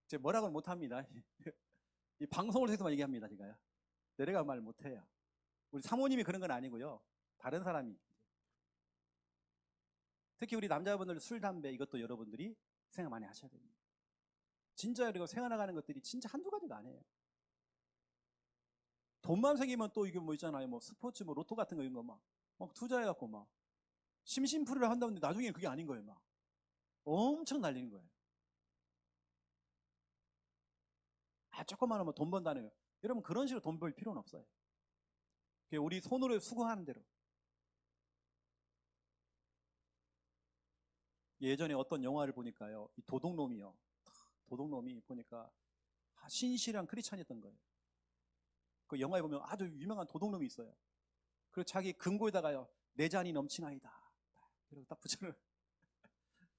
제가 뭐라고는 못합니다. 이 방송을 통해서만 얘기합니다. 제가요. 내가 말 못해요. 우리 사모님이 그런 건 아니고요. 다른 사람이. 특히 우리 남자분들 술, 담배 이것도 여러분들이 생각 많이 하셔야 됩니다. 진짜 이거 생활나가는 것들이 진짜 한두 가지가 아니에요. 돈만 생기면 또 이게 뭐 있잖아요. 뭐 스포츠, 뭐 로또 같은 거 이런 거 막 투자해갖고 막 심심풀이를 한다는데 나중에 그게 아닌 거예요. 막 엄청 날리는 거예요. 조금만 하면 돈 번다는 거예요. 여러분 그런 식으로 돈 벌 필요는 없어요. 우리 손으로 수고하는 대로. 예전에 어떤 영화를 보니까요, 이 도둑놈이 보니까 신실한 크리스찬이었던 거예요. 그 영화에 보면 아주 유명한 도둑놈이 있어요. 그리고 자기 금고에다가요, 내 잔이 넘치나이다. 그리고 딱 붙여놓은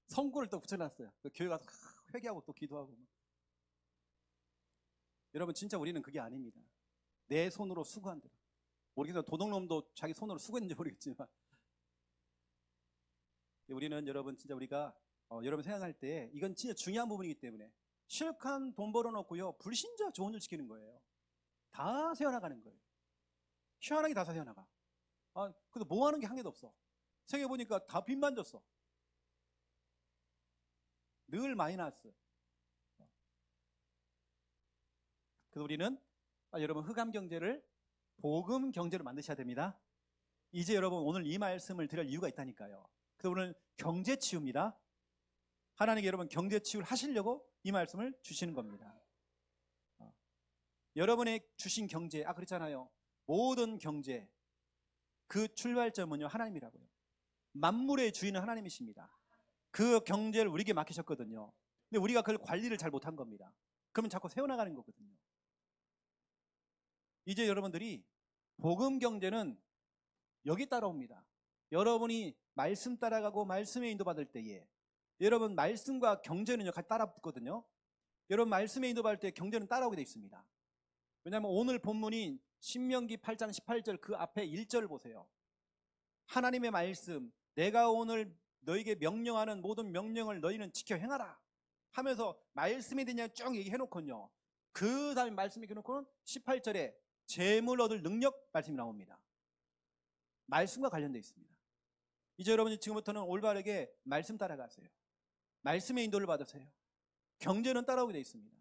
성구를 또 붙여놨어요. 그 교회 가서 회개하고 또 기도하고. 여러분 진짜 우리는 그게 아닙니다. 내 손으로 수고한 대로. 모르겠어요. 도둑놈도 자기 손으로 수고했는지 모르겠지만 우리는 여러분 진짜 우리가 여러분 생각할 때 이건 진짜 중요한 부분이기 때문에 실컷 돈 벌어놓고요, 불신자 좋은 일 시키는 거예요. 다 세워나가는 거예요. 희한하게 다 세워나가. 그래서 뭐 하는 게 한 개도 없어. 생각해보니까 다 빚만 졌어. 늘 마이너스. 그래서 우리는 여러분 흑암 경제를 복음 경제로 만드셔야 됩니다. 이제 여러분 오늘 이 말씀을 드릴 이유가 있다니까요. 그래서 오늘 경제 치유입니다. 하나님께 여러분 경제 치유를 하시려고 이 말씀을 주시는 겁니다. 여러분의 주신 경제, 그렇잖아요. 모든 경제 그 출발점은요, 하나님이라고요. 만물의 주인은 하나님이십니다. 그 경제를 우리에게 맡기셨거든요. 근데 우리가 그걸 관리를 잘 못한 겁니다. 그러면 자꾸 세워나가는 거거든요. 이제 여러분들이 복음 경제는 여기 따라옵니다. 여러분이 말씀 따라가고 말씀에 인도받을 때에 여러분 말씀과 경제는요 같이 따라 붙거든요. 여러분 말씀에 인도받을 때 경제는 따라오게 되어 있습니다. 왜냐하면 오늘 본문이 신명기 8장 18절 그 앞에 1절을 보세요. 하나님의 말씀, 내가 오늘 너에게 명령하는 모든 명령을 너희는 지켜 행하라 하면서 말씀에 대한 쭉 얘기해놓고요, 그 다음에 말씀 얘기해놓고는 18절에 재물 얻을 능력 말씀이 나옵니다. 말씀과 관련되어 있습니다. 이제 여러분이 지금부터는 올바르게 말씀 따라가세요. 말씀의 인도를 받으세요. 경제는 따라오게 되어 있습니다.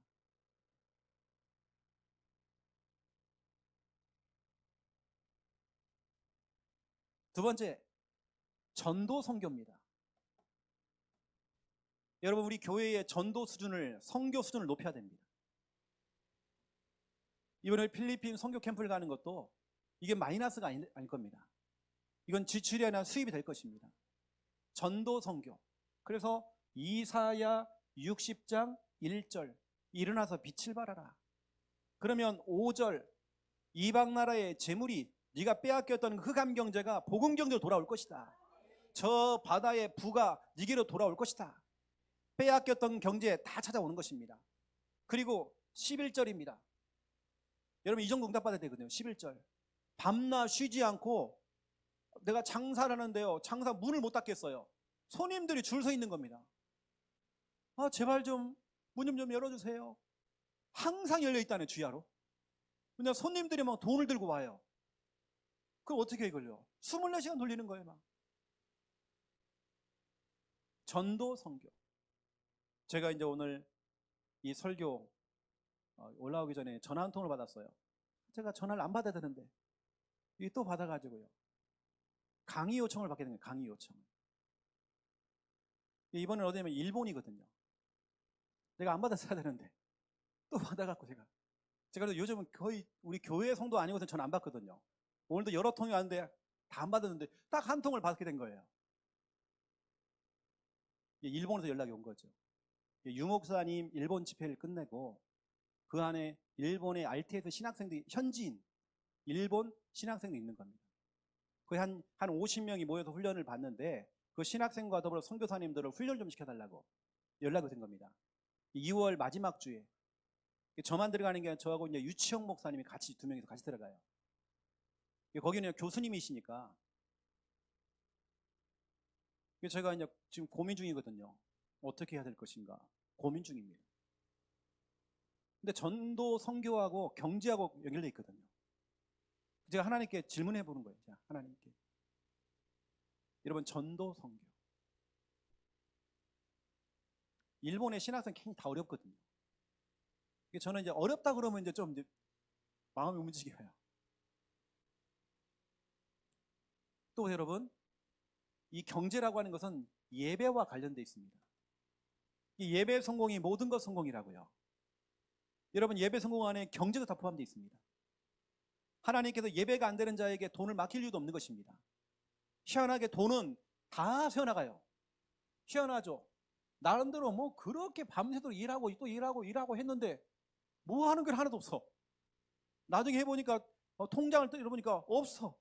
두 번째, 전도 선교입니다. 여러분, 우리 교회의 전도 수준을, 선교 수준을 높여야 됩니다. 이번에 필리핀 선교 캠프를 가는 것도 이게 마이너스가 아닐 겁니다. 이건 지출이 아니라 수입이 될 것입니다. 전도 선교. 그래서 이사야 60장 1절 일어나서 빛을 발하라. 그러면 5절 이방 나라의 재물이 네가 빼앗겼던 흑암 경제가 복음 경제로 돌아올 것이다. 저 바다의 부가 네게로 돌아올 것이다. 빼앗겼던 경제 다 찾아오는 것입니다. 그리고 11절입니다. 여러분 이 정도 응답받아야 되거든요. 11절 밤낮 쉬지 않고 내가 장사를 하는데요, 장사 문을 못 닫겠어요. 손님들이 줄 서 있는 겁니다. 아 제발 좀 문 좀 열어주세요. 항상 열려있다네, 주야로. 그냥 손님들이 막 돈을 들고 와요. 그럼 어떻게 이걸요? 24시간 돌리는 거예요 막. 전도 선교. 제가 이제 오늘 이 설교 올라오기 전에 전화 한 통을 받았어요. 제가 전화를 안 받아야 되는데 이게 또 받아가지고요, 강의 요청을 받게 된 거예요. 강의 요청. 이번엔 어디냐면 일본이거든요. 내가 안 받았어야 되는데 또 받아갖고 제가 요즘은 거의 우리 교회 성도 아니고서 전화 안 받거든요. 오늘도 여러 통이 왔는데 다 안 받았는데 딱 한 통을 받게 된 거예요. 일본에서 연락이 온 거죠. 유 목사님 일본 집회를 끝내고 그 안에 일본의 RTS 신학생들이, 현지인 일본 신학생들이 있는 겁니다. 거의 한 50명이 모여서 훈련을 받는데 그 신학생과 더불어 선교사님들을 훈련 좀 시켜달라고 연락이 된 겁니다. 2월 마지막 주에 저만 들어가는 게 아니라 저하고 이제 유치영 목사님이 같이 두 명이서 같이 들어가요. 거기는 교수님이시니까. 제가 이제 지금 고민 중이거든요. 어떻게 해야 될 것인가 고민 중입니다. 근데 전도 선교하고 경제하고 연결되어 있거든요. 제가 하나님께 질문해 보는 거예요. 제가 하나님께. 여러분 전도 선교. 일본의 신학생 굉장히 다 어렵거든요. 저는 이제 어렵다 그러면 이제 좀 마음이 움직여요. 또 여러분, 이 경제라고 하는 것은 예배와 관련되어 있습니다. 이 예배 성공이 모든 것 성공이라고요. 여러분 예배 성공 안에 경제가 다 포함되어 있습니다. 하나님께서 예배가 안 되는 자에게 돈을 맡길 이유도 없는 것입니다. 희한하게 돈은 다 새어나가요. 희한하죠. 나름대로 뭐 그렇게 밤새도록 일하고 또 일하고 했는데 뭐 하는 게 하나도 없어. 나중에 해보니까 통장을 열어보니까 없어.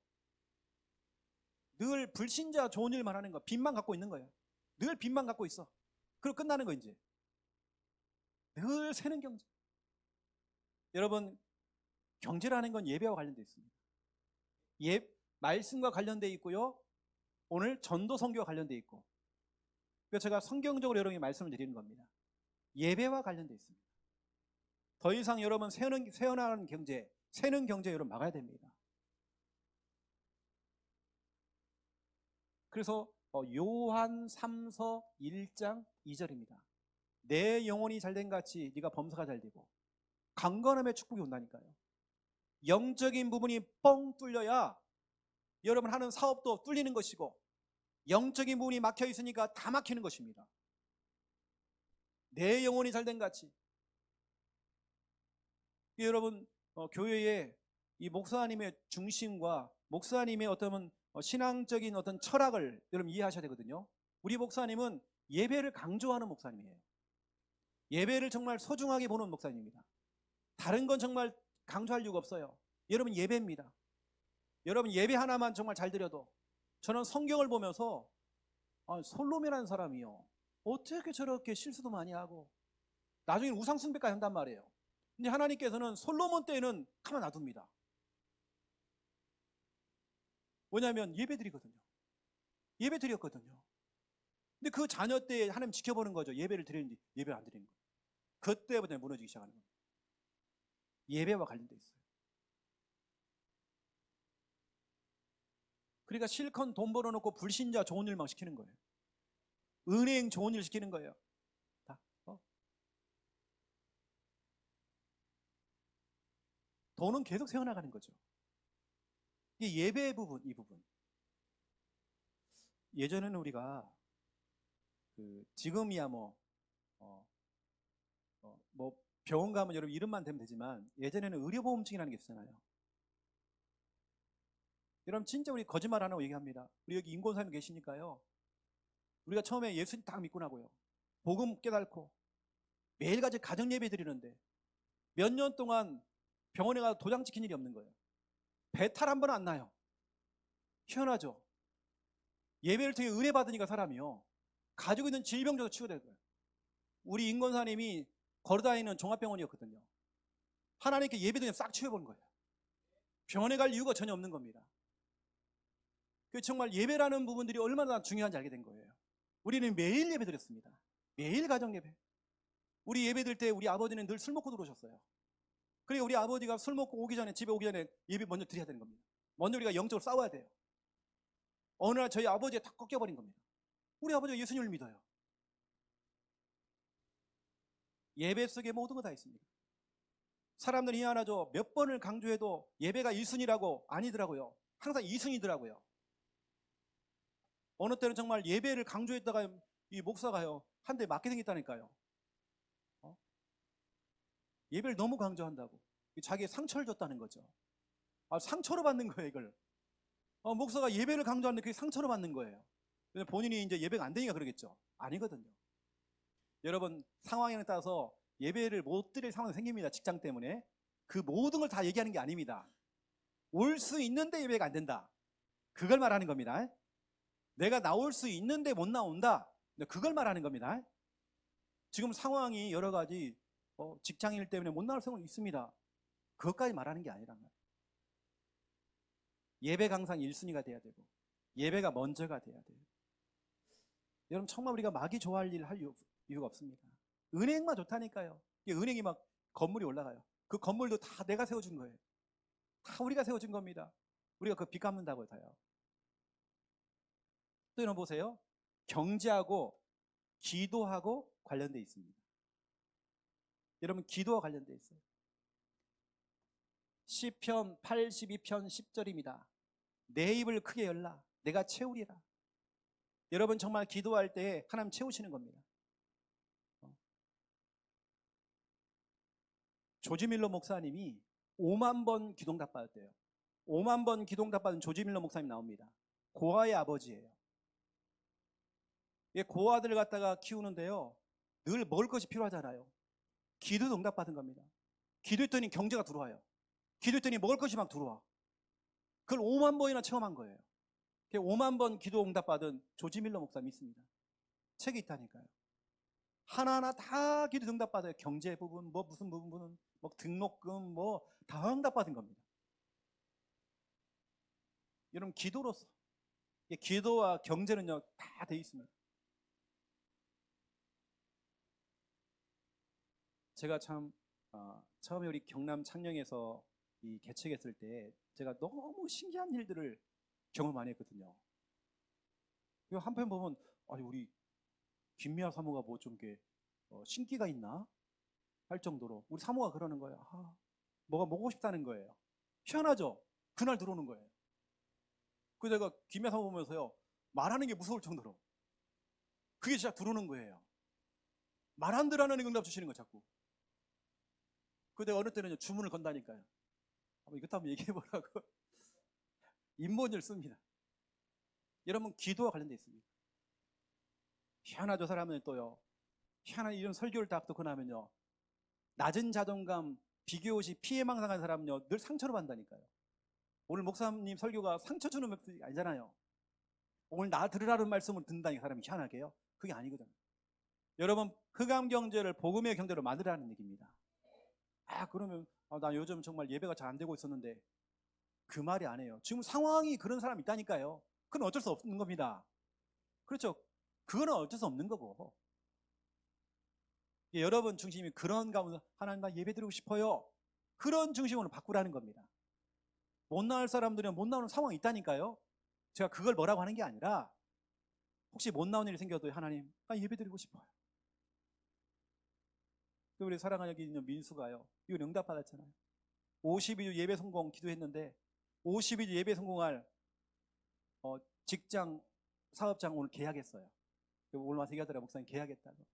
늘 불신자 좋은 일만 하는 거, 빚만 갖고 있는 거예요. 늘 빚만 갖고 있어. 그리고 끝나는 거 이제. 늘 새는 경제. 여러분 경제라는 건 예배와 관련되어 있습니다. 말씀과 관련되어 있고요, 오늘 전도 선교와 관련되어 있고. 그래서 제가 성경적으로 여러분에게 말씀을 드리는 겁니다. 예배와 관련되어 있습니다. 더 이상 여러분 새어나가는 경제, 새는 경제 여러분 막아야 됩니다. 그래서 요한 3서 1장 2절입니다. 내 영혼이 잘된 같이 네가 범사가 잘되고 강건함의 축복이 온다니까요. 영적인 부분이 뻥 뚫려야 여러분 하는 사업도 뚫리는 것이고, 영적인 부분이 막혀 있으니까 다 막히는 것입니다. 내 영혼이 잘된 같이. 여러분 교회에 이 목사님의 중심과 목사님의 어떤 신앙적인 어떤 철학을 여러분 이해하셔야 되거든요. 우리 목사님은 예배를 강조하는 목사님이에요. 예배를 정말 소중하게 보는 목사님입니다. 다른 건 정말 강조할 이유가 없어요. 여러분 예배입니다. 여러분 예배 하나만 정말 잘 드려도 저는 성경을 보면서 솔로몬이라는 사람이요, 어떻게 저렇게 실수도 많이 하고 나중에는 우상 숭배까지 한단 말이에요. 근데 하나님께서는 솔로몬 때는 가만 놔둡니다. 뭐냐면 예배 드리거든요. 예배 드렸거든요. 근데 그 자녀 때 하나님 지켜보는 거죠. 예배를 드리는지 예배를 안 드리는 거예요. 그때부터 무너지기 시작하는 겁니다. 예배와 관련돼 있어요. 그러니까 실컷 돈 벌어놓고 불신자 좋은 일만 시키는 거예요. 은행 좋은 일 시키는 거예요. 다. 돈은 계속 세워나가는 거죠. 이게 예배 부분, 이 부분. 예전에는 우리가 지금이야 뭐 병원 가면 여러분 이름만 대면 되지만 예전에는 의료보험증이라는 게 있었잖아요. 여러분 진짜 우리 거짓말 안 하고 얘기합니다. 우리 여기 인권사님 계시니까요. 우리가 처음에 예수님 딱 믿고 나고요, 복음 깨닫고 매일같이 가정 예배 드리는데 몇 년 동안 병원에 가서 도장 찍힌 일이 없는 거예요. 배탈 한 번 안 나요. 희한하죠. 예배를 통해 은혜 받으니까 사람이요, 가지고 있는 질병조차 치유될 거예요. 우리 인권사님이 걸어다니는 종합병원이었거든요. 하나님께 예배 드리면 싹 치유해버린 거예요. 병원에 갈 이유가 전혀 없는 겁니다. 정말 예배라는 부분들이 얼마나 중요한지 알게 된 거예요. 우리는 매일 예배 드렸습니다. 매일 가정 예배. 우리 예배 드릴 때 우리 아버지는 늘 술 먹고 들어오셨어요. 그리고 우리 아버지가 술 먹고 오기 전에, 집에 오기 전에 예배 먼저 드려야 되는 겁니다. 먼저 우리가 영적으로 싸워야 돼요. 어느 날 저희 아버지가 다 꺾여버린 겁니다. 우리 아버지가 예수님을 믿어요. 예배 속에 모든 거 다 있습니다. 사람들이 희한하죠. 몇 번을 강조해도 예배가 1순위라고 아니더라고요. 항상 2순위더라고요. 어느 때는 정말 예배를 강조했다가 이 목사가요, 한 대 맞게 생겼다니까요. 예배를 너무 강조한다고 자기의 상처를 줬다는 거죠. 상처로 받는 거예요, 이걸. 목사가 예배를 강조하는데 그게 상처로 받는 거예요. 본인이 이제 예배가 안 되니까 그러겠죠. 아니거든요. 여러분, 상황에 따라서 예배를 못 드릴 상황이 생깁니다. 직장 때문에. 그 모든 걸 다 얘기하는 게 아닙니다. 올 수 있는데 예배가 안 된다, 그걸 말하는 겁니다. 내가 나올 수 있는데 못 나온다, 그걸 말하는 겁니다. 지금 상황이 여러 가지 직장일 때문에 못 나올 상황이 있습니다. 그것까지 말하는 게 아니란 말이에요. 예배가 항상 1순위가 돼야 되고 예배가 먼저가 돼야 돼요. 여러분, 정말 우리가 마귀 좋아할 일을 할 이유가 없습니다. 은행만 좋다니까요. 은행이 막 건물이 올라가요. 그 건물도 다 내가 세워준 거예요. 다 우리가 세워준 겁니다. 우리가 그 빚 갚는다고 다요. 또 여러분 보세요. 경제하고 기도하고 관련돼 있습니다. 여러분, 기도와 관련돼 있어요. 시편 82편 10절입니다. 내 입을 크게 열라, 내가 채우리라. 여러분, 정말 기도할 때 하나님 채우시는 겁니다. 조지 밀러 목사님이 5만 번 기도응답 받았대요. 5만 번 기도응답 받은 조지 밀러 목사님 나옵니다. 고아의 아버지예요. 고아들을 갖다가 키우는데요, 늘 먹을 것이 필요하잖아요. 기도도 응답받은 겁니다. 기도했더니 경제가 들어와요. 기도했더니 먹을 것이 막 들어와. 그걸 5만 번이나 체험한 거예요. 5만 번 기도 응답받은 조지 밀러 목사님 있습니다. 책이 있다니까요. 하나하나 다 기도 응답받아요. 경제 부분, 무슨 부분은 등록금 다 응답받은 겁니다. 여러분, 기도로서, 기도와 경제는요 다 돼 있습니다. 제가 참 처음에 우리 경남 창녕에서 이 개척했을 때 제가 너무 신기한 일들을 경험 많이 했거든요. 한편 보면 우리 김미아 사모가 좀 신기가 있나 할 정도로 우리 사모가 그러는 거예요. 뭐가 먹고 싶다는 거예요. 희한하죠? 그날 들어오는 거예요. 그래서 제가 김미아 사모 보면서요, 말하는 게 무서울 정도로 그게 진짜 들어오는 거예요. 말 안 들으라는 응답 주시는 거 자꾸. 그래서 내가 어느 때는 주문을 건다니까요. 이것도 한번 얘기해보라고 인본을 씁니다. 여러분, 기도와 관련되어 있습니다. 희한하죠? 사람은 또요, 희한한 이런 설교를 딱 듣고 나면요, 낮은 자존감, 비교시 피해망상한 사람은요 늘 상처로 받는다니까요. 오늘 목사님 설교가 상처 주는 말씀이 아니잖아요. 오늘 나 들으라는 말씀을 듣는다니 사람이 희한하게요. 그게 아니거든요. 여러분, 흑암 경제를 복음의 경제로 만들라는 얘기입니다. 그러면 나 요즘 정말 예배가 잘 안 되고 있었는데, 그 말이 아니에요. 지금 상황이 그런 사람이 있다니까요. 그건 어쩔 수 없는 겁니다. 그렇죠. 그거는 어쩔 수 없는 거고. 여러분 중심이 그런 가운데 하나님 나 예배 드리고 싶어요. 그런 중심으로 바꾸라는 겁니다. 못 나올 사람들은 못 나오는 상황이 있다니까요. 제가 그걸 뭐라고 하는 게 아니라, 혹시 못 나오는 일이 생겨도 하나님 나 예배 드리고 싶어요. 우리 사랑하는 여기 있는 민수가요, 이거 응답 받았잖아요. 52주 예배 성공 기도했는데 52주 예배 성공할 직장 사업장 오늘 계약했어요. 오늘 와서 얘기하더라고요. 목사님 계약했다고.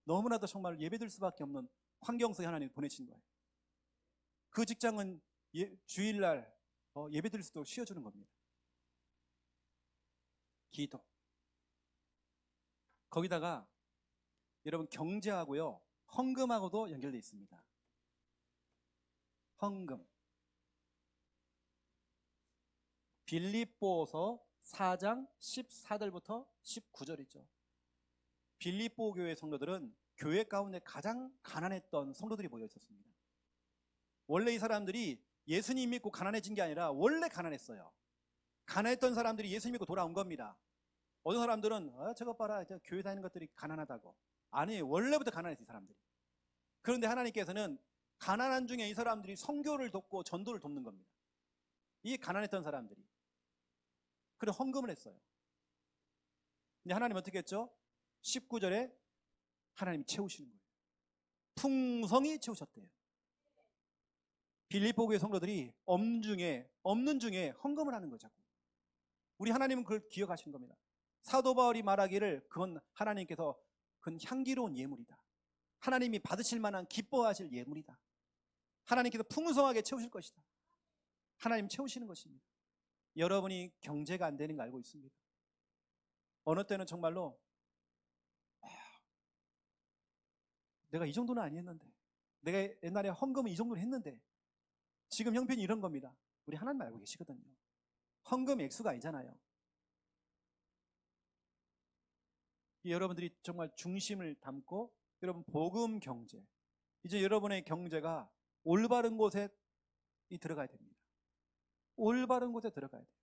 너무나도 정말 예배 드릴 수밖에 없는 환경 속에 하나님 보내신 거예요. 그 직장은 주일날 예배 드릴 수 있도록 쉬어주는 겁니다. 기도. 거기다가 여러분 경제하고요 헌금하고도 연결되어 있습니다. 헌금. 빌립보서 4장 14절부터 19절이죠. 빌립보 교회 성도들은 교회 가운데 가장 가난했던 성도들이 모여 있었습니다. 원래 이 사람들이 예수님 믿고 가난해진 게 아니라 원래 가난했어요. 가난했던 사람들이 예수님 믿고 돌아온 겁니다. 어떤 사람들은 저거 봐라 교회 다니는 것들이 가난하다고. 아니, 원래부터 가난했어요, 이 사람들이. 그런데 하나님께서는 가난한 중에 이 사람들이 선교를 돕고 전도를 돕는 겁니다. 이 가난했던 사람들이. 그래 헌금을 했어요. 근데 하나님 어떻게 했죠? 19절에 하나님이 채우시는 거예요. 풍성히 채우셨대요. 빌립보 교회 성도들이 없는 중에 헌금을 하는 거죠. 우리 하나님은 그걸 기억하시는 겁니다. 사도 바울이 말하기를 그건 하나님께서 그건 향기로운 예물이다. 하나님이 받으실 만한 기뻐하실 예물이다. 하나님께서 풍성하게 채우실 것이다. 하나님 채우시는 것입니다. 여러분이 경제가 안 되는 거 알고 있습니다. 어느 때는 정말로 내가 이 정도는 아니었는데, 내가 옛날에 헌금은 이 정도는 했는데 지금 형편이 이런 겁니다. 우리 하나님 알고 계시거든요. 헌금의 액수가 아니잖아요. 여러분들이 정말 중심을 담고 여러분 복음 경제, 이제 여러분의 경제가 올바른 곳에 들어가야 됩니다. 올바른 곳에 들어가야 돼요.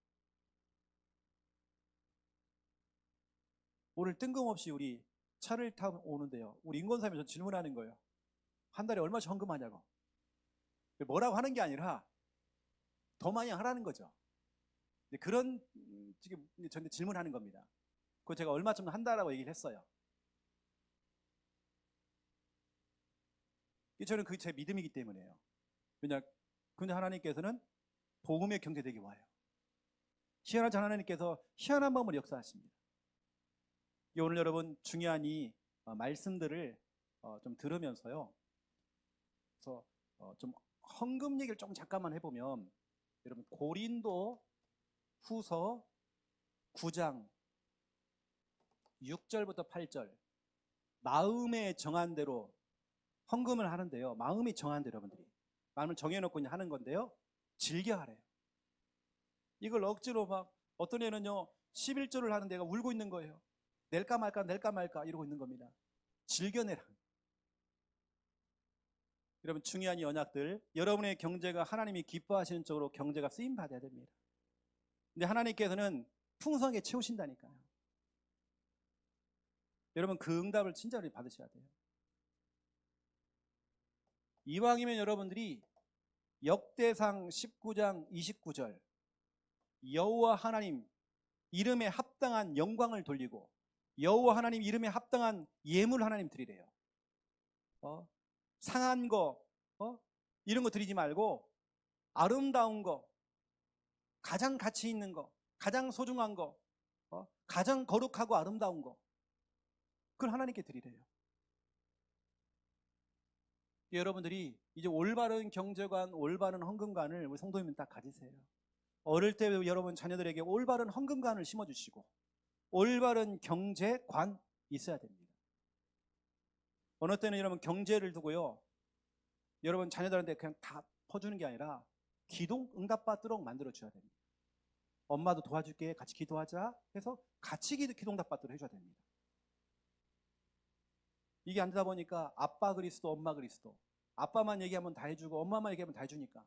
오늘 뜬금없이 우리 차를 타고 오는데요, 우리 인권사무소 질문하는 거예요. 한 달에 얼마씩 헌금하냐고. 뭐라고 하는 게 아니라 더 많이 하라는 거죠. 그런 지금 저한테 질문하는 겁니다. 그거 제가 얼마쯤 한다라고 얘기를 했어요. 저는 그게 제 믿음이기 때문에요. 근데 하나님께서는 복음의 경제되기 와요. 희한하지 하나님께서 희한한 방법으로 역사하십니다. 오늘 여러분 중요한 이 말씀들을 좀 들으면서요, 그래서 좀 헌금 얘기를 좀 잠깐만 해보면, 여러분 고린도 후서 9장 6절부터 8절, 마음에 정한 대로 헌금을 하는데요, 마음이 정한 대로 여러분들이 마음을 정해놓고 이제 하는 건데요, 즐겨 하래요. 이걸 억지로 막 어떤 애는요 11조를 하는 데가 울고 있는 거예요. 낼까 말까 이러고 있는 겁니다. 즐겨내라. 여러분 중요한 이 언약들, 여러분의 경제가 하나님이 기뻐하시는 쪽으로 경제가 쓰임 받아야 됩니다. 근데 하나님께서는 풍성하게 채우신다니까요. 여러분 그 응답을 진짜로 받으셔야 돼요. 이왕이면 여러분들이 역대상 19장 29절, 여호와 하나님 이름에 합당한 영광을 돌리고 여호와 하나님 이름에 합당한 예물 하나님 드리래요. 상한 거 이런 거 드리지 말고 아름다운 거, 가장 가치 있는 거, 가장 소중한 거, 가장 거룩하고 아름다운 거, 그걸 하나님께 드리래요. 여러분들이 이제 올바른 경제관, 올바른 헌금관을 우리 성도님은 딱 가지세요. 어릴 때 여러분 자녀들에게 올바른 헌금관을 심어주시고 올바른 경제관 있어야 됩니다. 어느 때는 여러분 경제를 두고요 여러분 자녀들한테 그냥 다 퍼주는 게 아니라 기도 응답받도록 만들어 줘야 됩니다. 엄마도 도와줄게, 같이 기도하자 해서 같이 기도 응답받도록 해줘야 됩니다. 이게 안 되다 보니까 아빠 그리스도, 엄마 그리스도, 아빠만 얘기하면 다 해주고 엄마만 얘기하면 다 해주니까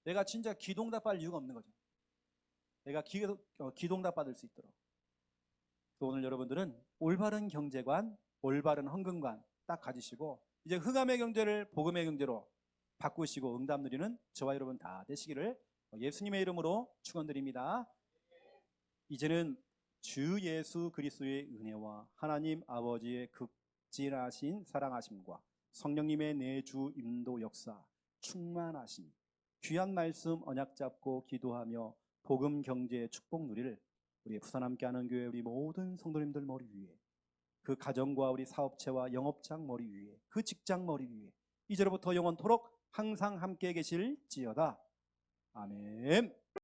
내가 진짜 기도 응답받을 이유가 없는 거죠. 내가 기도 응답받을 수 있도록. 오늘 여러분들은 올바른 경제관, 올바른 헌금관 딱 가지시고 이제 흑암의 경제를 복음의 경제로 바꾸시고 응답 누리는 저와 여러분 다 되시기를 예수님의 이름으로 축원드립니다. 이제는 주 예수 그리스도의 은혜와 하나님 아버지의 극진하신 사랑하심과 성령님의 내주 인도 역사 충만하심, 귀한 말씀 언약 잡고 기도하며 복음 경제의 축복 누리를 우리 부산 함께하는 교회 우리 모든 성도님들 머리 위에, 그 가정과 우리 사업체와 영업장 머리 위에, 그 직장 머리 위에 이제로부터 영원토록 항상 함께 계실지어다. 아멘.